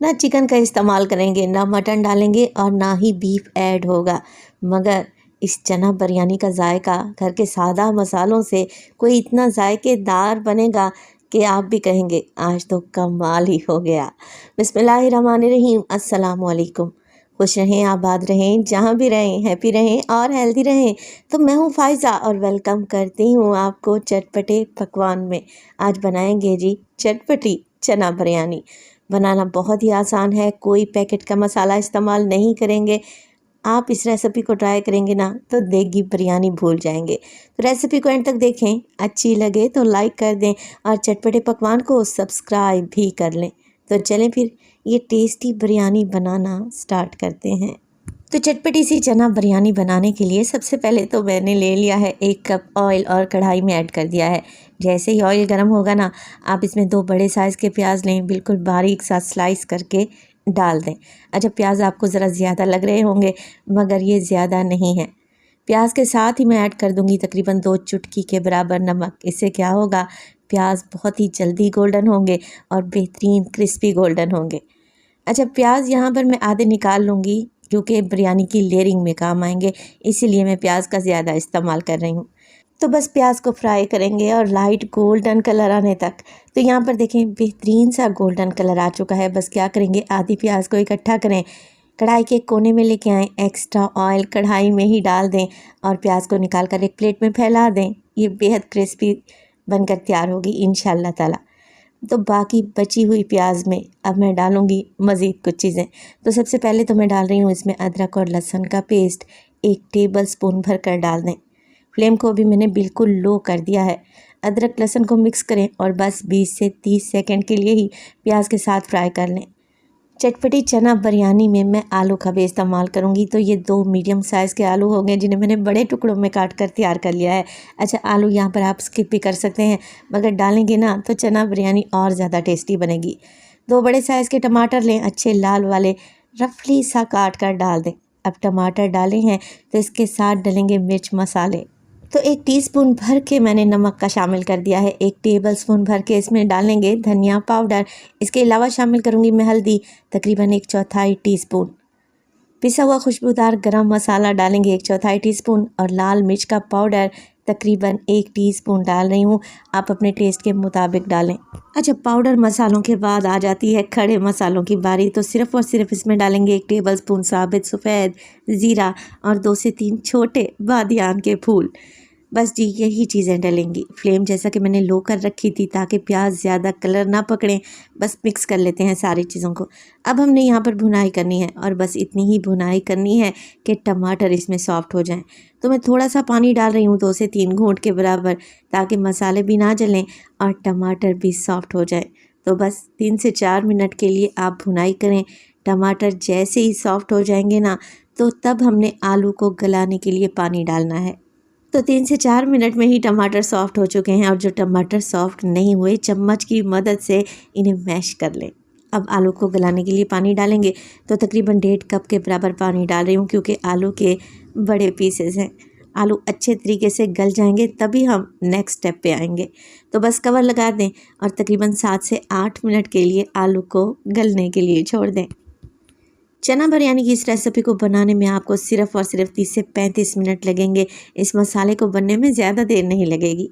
ना चिकन का इस्तेमाल करेंगे, ना मटन डालेंगे और ना ही बीफ ऐड होगा। मगर इस चना बिरयानी का जायका घर के सादा मसालों से कोई इतना जायकेदार बनेगा कि आप भी कहेंगे आज तो कमाल ही हो गया। बिस्मिल्लाहिर्रहमानिर्रहीम, अस्सलाम वालेकुम। खुश रहें, आबाद रहें, जहाँ भी रहें, हैप्पी रहें और हेल्दी रहें। तो मैं हूँ फ़ाइज़ा और वेलकम करती हूँ आपको चटपटे पकवान में। आज बनाएंगे जी चटपटी चना बिरयानी। बनाना बहुत ही आसान है, कोई पैकेट का मसाला इस्तेमाल नहीं करेंगे। आप इस रेसिपी को ट्राई करेंगे ना तो देगी बिरयानी भूल जाएंगे। तो रेसिपी को एंड तक देखें, अच्छी लगे तो लाइक कर दें और चटपटे पकवान को सब्सक्राइब भी कर लें। तो चलें फिर ये टेस्टी बिरयानी बनाना स्टार्ट करते हैं। तो चटपटी सी चना बिरयानी बनाने के लिए सबसे पहले तो मैंने ले लिया है 1 कप ऑयल और कढ़ाई में ऐड कर दिया है। जैसे ही ऑयल गर्म होगा ना, आप इसमें 2 बड़े साइज़ के प्याज लें, बिल्कुल बारीक सा स्लाइस करके डाल दें। अच्छा, प्याज आपको ज़रा ज़्यादा लग रहे होंगे मगर ये ज़्यादा नहीं है। प्याज के साथ ही मैं ऐड कर दूंगी तकरीबन 2 चुटकी के बराबर नमक। इससे क्या होगा, प्याज बहुत ही जल्दी गोल्डन होंगे और बेहतरीन क्रिस्पी गोल्डन होंगे। अच्छा, प्याज यहाँ पर मैं आधे निकाल लूँगी क्योंकि बिरयानी की लेयरिंग में काम आएंगे, इसीलिए मैं प्याज का ज़्यादा इस्तेमाल कर रही हूँ। तो बस प्याज को फ्राई करेंगे और लाइट गोल्डन कलर आने तक। तो यहाँ पर देखें बेहतरीन सा गोल्डन कलर आ चुका है। बस क्या करेंगे, आधी प्याज को इकट्ठा करें, कढ़ाई के कोने में लेके आएँ, एक्स्ट्रा ऑयल कढ़ाई में ही डाल दें और प्याज को निकाल कर एक प्लेट में फैला दें। ये बेहद क्रिस्पी बनकर तैयार होगी इंशाल्लाह ताला। तो बाकी बची हुई प्याज में अब मैं डालूँगी मज़ीद कुछ चीज़ें। तो सबसे पहले तो मैं डाल रही हूँ इसमें अदरक और लहसुन का पेस्ट 1 टेबलस्पून भर कर डाल दें। फ्लेम को भी मैंने बिल्कुल लो कर दिया है। अदरक लहसुन को मिक्स करें और बस 20 से 30 सेकंड के लिए ही प्याज के साथ फ्राई कर लें। चटपटी चना बिरयानी में मैं आलू का भी इस्तेमाल करूंगी। तो ये 2 मीडियम साइज़ के आलू हो गए जिन्हें मैंने बड़े टुकड़ों में काट कर तैयार कर लिया है। अच्छा, आलू यहाँ पर आप स्किप भी कर सकते हैं मगर डालेंगे ना तो चना बिरयानी और ज़्यादा टेस्टी बनेगी। 2 बड़े साइज़ के टमाटर लें, अच्छे लाल वाले, रफली सा काट कर डाल दें। अब टमाटर डाले हैं तो इसके साथ डलेंगे मिर्च मसाले। तो 1 टीस्पून भर के मैंने नमक का शामिल कर दिया है। 1 टेबलस्पून भर के इसमें डालेंगे धनिया पाउडर। इसके अलावा शामिल करूँगी मैं हल्दी, तकरीबन 1/4 टीस्पून। पिसा हुआ खुशबूदार गरम मसाला डालेंगे 1/4 टीस्पून और लाल मिर्च का पाउडर तकरीबन 1 टीस्पून डाल रही हूँ। आप अपने टेस्ट के मुताबिक डालें। अच्छा, पाउडर मसालों के बाद आ जाती है खड़े मसालों की बारी। तो सिर्फ़ और सिर्फ इसमें डालेंगे 1 टेबलस्पून साबित सफ़ेद ज़ीरा और 2 से 3 छोटे बादियान के फूल। बस जी यही चीज़ें डलेंगी। फ्लेम जैसा कि मैंने लो कर रखी थी ताकि प्याज ज़्यादा कलर ना पकड़ें। बस मिक्स कर लेते हैं सारी चीज़ों को। अब हमने यहाँ पर भुनाई करनी है और बस इतनी ही भुनाई करनी है कि टमाटर इसमें सॉफ्ट हो जाएं। तो मैं थोड़ा सा पानी डाल रही हूँ, 2 से 3 घूंट के बराबर, ताकि मसाले भी ना जलें और टमाटर भी सॉफ्ट हो जाए। तो बस 3 से 4 मिनट के लिए आप भुनाई करें। टमाटर जैसे ही सॉफ्ट हो जाएंगे ना, तो तब हमने आलू को गलाने के लिए पानी डालना है। तो 3 से 4 मिनट में ही टमाटर सॉफ्ट हो चुके हैं और जो टमाटर सॉफ्ट नहीं हुए, चम्मच की मदद से इन्हें मैश कर लें। अब आलू को गलाने के लिए पानी डालेंगे। तो तकरीबन 1.5 कप के बराबर पानी डाल रही हूँ क्योंकि आलू के बड़े पीसेस हैं। आलू अच्छे तरीके से गल जाएंगे तभी हम नेक्स्ट स्टेप पे आएंगे। तो बस कवर लगा दें और तकरीबन 7 से 8 मिनट के लिए आलू को गलने के लिए छोड़ दें। चना बिरयानी की इस रेसिपी को बनाने में आपको सिर्फ़ और सिर्फ 30 से 35 मिनट लगेंगे। इस मसाले को बनने में ज़्यादा देर नहीं लगेगी।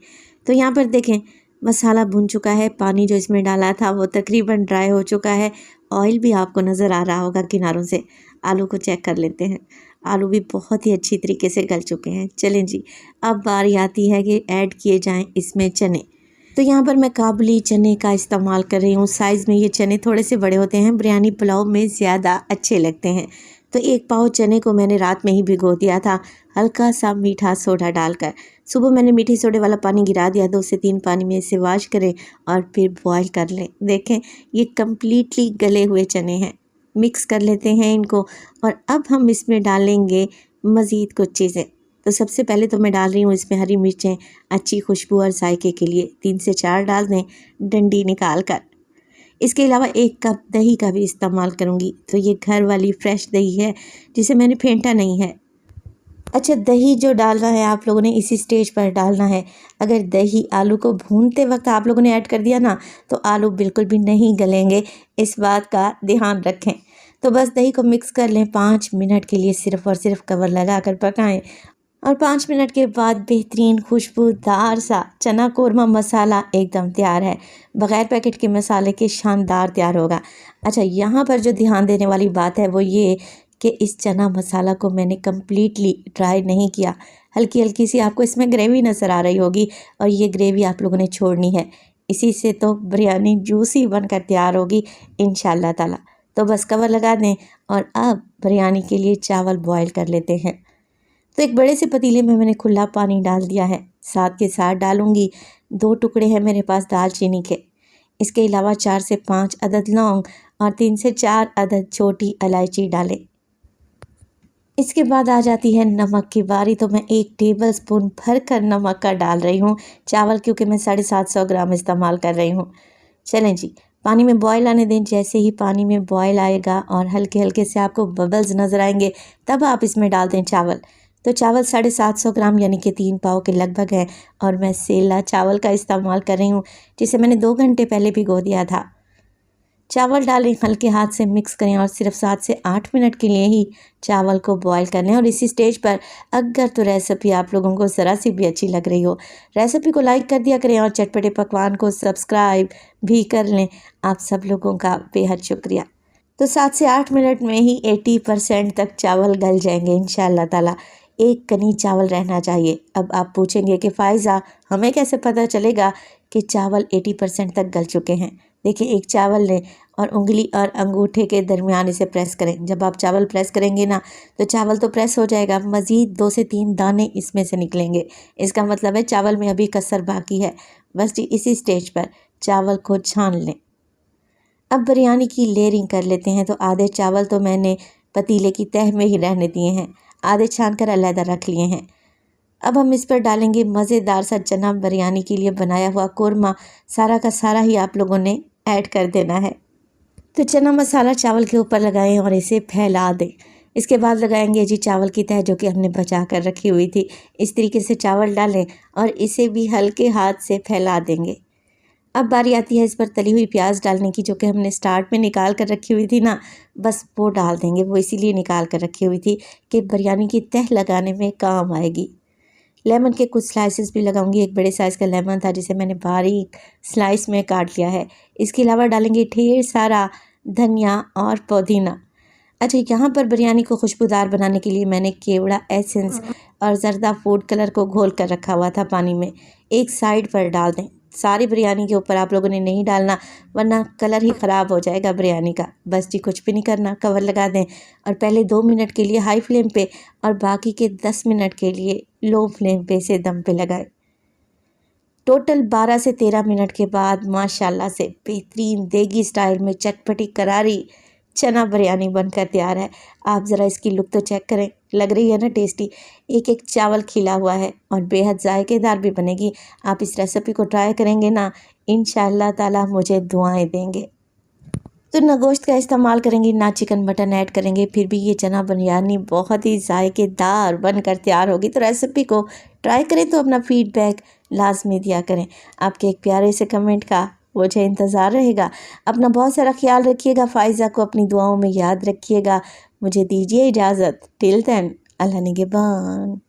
तो यहाँ पर देखें मसाला भुन चुका है, पानी जो इसमें डाला था वो तकरीबन ड्राई हो चुका है। ऑयल भी आपको नज़र आ रहा होगा किनारों से। आलू को चेक कर लेते हैं, आलू भी बहुत ही अच्छी तरीके से गल चुके हैं। चलें जी, अब बारी आती है कि ऐड किए जाएँ इसमें चने। तो यहाँ पर मैं काबुली चने का इस्तेमाल कर रही हूँ। साइज़ में ये चने थोड़े से बड़े होते हैं, बिरयानी पुलाव में ज़्यादा अच्छे लगते हैं। तो 1 पाव चने को मैंने रात में ही भिगो दिया था, हल्का सा मीठा सोडा डालकर। सुबह मैंने मीठे सोडे वाला पानी गिरा दिया, 2 से 3 पानी में इसे वॉश करें और फिर बॉयल कर लें। देखें ये कम्प्लीटली गले हुए चने हैं। मिक्स कर लेते हैं इनको और अब हम इसमें डालेंगे मज़ीद कुछ चीज़ें। तो सबसे पहले तो मैं डाल रही हूँ इसमें हरी मिर्चें, अच्छी खुशबू और जायके के लिए 3 से 4 डाल दें डंडी निकाल कर। इसके अलावा 1 कप दही का भी इस्तेमाल करूँगी। तो ये घर वाली फ्रेश दही है जिसे मैंने फेंटा नहीं है। अच्छा, दही जो डालना है आप लोगों ने इसी स्टेज पर डालना है। अगर दही आलू को भूनते वक्त आप लोगों ने ऐड कर दिया ना, तो आलू बिल्कुल भी नहीं गलेंगे, इस बात का ध्यान रखें। तो बस दही को मिक्स कर लें, 5 मिनट के लिए सिर्फ़ और सिर्फ कवर लगा कर पकाएं और 5 मिनट के बाद बेहतरीन खुशबूदार सा चना कोरमा मसाला एकदम तैयार है। बग़ैर पैकेट के मसाले के शानदार तैयार होगा। अच्छा, यहाँ पर जो ध्यान देने वाली बात है वो ये कि इस चना मसाला को मैंने कम्प्लीटली ड्राई नहीं किया। हल्की हल्की सी आपको इसमें ग्रेवी नज़र आ रही होगी और ये ग्रेवी आप लोगों ने छोड़नी है। इसी से तो बिरयानी जूसी बनकर तैयार होगी इंशाल्लाह ताला। तो बस कवर लगा दें और अब बिरयानी के लिए चावल बॉयल कर लेते हैं। तो एक बड़े से पतीले में मैंने खुला पानी डाल दिया है। साथ के साथ डालूंगी 2 टुकड़े हैं मेरे पास दालचीनी के। इसके अलावा 4 से 5 अदद लौंग और 3 से 4 अदद छोटी इलायची डालें। इसके बाद आ जाती है नमक की बारी। तो मैं 1 टेबलस्पून भर कर नमक का डाल रही हूँ। चावल क्योंकि मैं 750 ग्राम इस्तेमाल कर रही हूँ। चलें जी, पानी में बॉयल आने दें। जैसे ही पानी में बॉयल आएगा और हल्के हल्के से आपको बबल्स नज़र आएंगे, तब आप इसमें डाल दें चावल। तो चावल 750 ग्राम यानी कि 3 पाव के लगभग है और मैं सेला चावल का इस्तेमाल कर रही हूँ, जिसे मैंने 2 घंटे पहले भिगो दिया था। चावल डालें, हल्के हाथ से मिक्स करें और सिर्फ 7 से 8 मिनट के लिए ही चावल को बॉयल कर लें। और इसी स्टेज पर अगर तो रेसिपी आप लोगों को ज़रा सी भी अच्छी लग रही हो, रेसिपी को लाइक कर दिया करें और चटपटे पकवान को सब्सक्राइब भी कर लें। आप सब लोगों का बेहद शुक्रिया। तो 7 से 8 मिनट में ही 80% तक चावल गल जाएंगे इंशाअल्लाह ताला। एक कनी चावल रहना चाहिए। अब आप पूछेंगे कि फ़ायज़ा हमें कैसे पता चलेगा कि चावल 80% तक गल चुके हैं। देखिए, एक चावल लें और उंगली और अंगूठे के दरमियान इसे प्रेस करें। जब आप चावल प्रेस करेंगे ना, तो चावल तो प्रेस हो जाएगा, मज़ीद 2 से 3 दाने इसमें से निकलेंगे। इसका मतलब है चावल में अभी कसर बाकी है। बस जी, इसी स्टेज पर चावल को छान लें। अब बिरयानी की लेयरिंग कर लेते हैं। तो आधे चावल तो मैंने पतीले की तह में ही रहने दिए हैं, आधे छान कर अलहदा रख लिए हैं। अब हम इस पर डालेंगे मज़ेदार सा चना बिरयानी के लिए बनाया हुआ कोरमा। सारा का सारा ही आप लोगों ने ऐड कर देना है। तो चना मसाला चावल के ऊपर लगाएं और इसे फैला दें। इसके बाद लगाएंगे जी चावल की तह जो कि हमने बचा कर रखी हुई थी। इस तरीके से चावल डालें और इसे भी हल्के हाथ से फैला देंगे। अब बारी आती है इस पर तली हुई प्याज डालने की, जो कि हमने स्टार्ट में निकाल कर रखी हुई थी ना, बस वो डाल देंगे। वो इसीलिए निकाल कर रखी हुई थी कि बिरयानी की तह लगाने में काम आएगी। लेमन के कुछ स्लाइसेस भी लगाऊंगी। एक बड़े साइज़ का लेमन था जिसे मैंने बारीक स्लाइस में काट लिया है। इसके अलावा डालेंगे ढेर सारा धनिया और पुदीना। अच्छा, यहाँ पर बिरयानी को खुशबूदार बनाने के लिए मैंने केवड़ा एसेंस और ज़रदा फूड कलर को घोल कर रखा हुआ था पानी में, एक साइड पर डाल दें। सारी बिरयानी के ऊपर आप लोगों ने नहीं डालना, वरना कलर ही ख़राब हो जाएगा बिरयानी का। बस जी, कुछ भी नहीं करना, कवर लगा दें और पहले 2 मिनट के लिए हाई फ्लेम पे और बाकी के 10 मिनट के लिए लो फ्लेम पे से दम पे लगाएं। टोटल 12 से 13 मिनट के बाद माशाल्लाह से बेहतरीन देगी स्टाइल में चटपटी करारी चना बिरयानी बनकर तैयार है। आप ज़रा इसकी लुक तो चेक करें, लग रही है ना टेस्टी। एक एक चावल खिला हुआ है और बेहद जायकेदार भी बनेगी। आप इस रेसिपी को ट्राई करेंगे ना, इंशाअल्लाह ताला मुझे दुआएं देंगे। तो ना गोश्त का इस्तेमाल करेंगे, ना चिकन मटन ऐड करेंगे, फिर भी ये चना बिरयानी बहुत ही जायकेदार बनकर तैयार होगी। तो रेसिपी को ट्राई करें तो अपना फीडबैक लाजमी दिया करें। आपके एक प्यारे से कमेंट का मुझे इंतज़ार रहेगा। अपना बहुत सारा ख्याल रखिएगा। फ़ायज़ा को अपनी दुआओं में याद रखिएगा। मुझे दीजिए इजाज़त। टिल देन, अल्लाह निगहबान।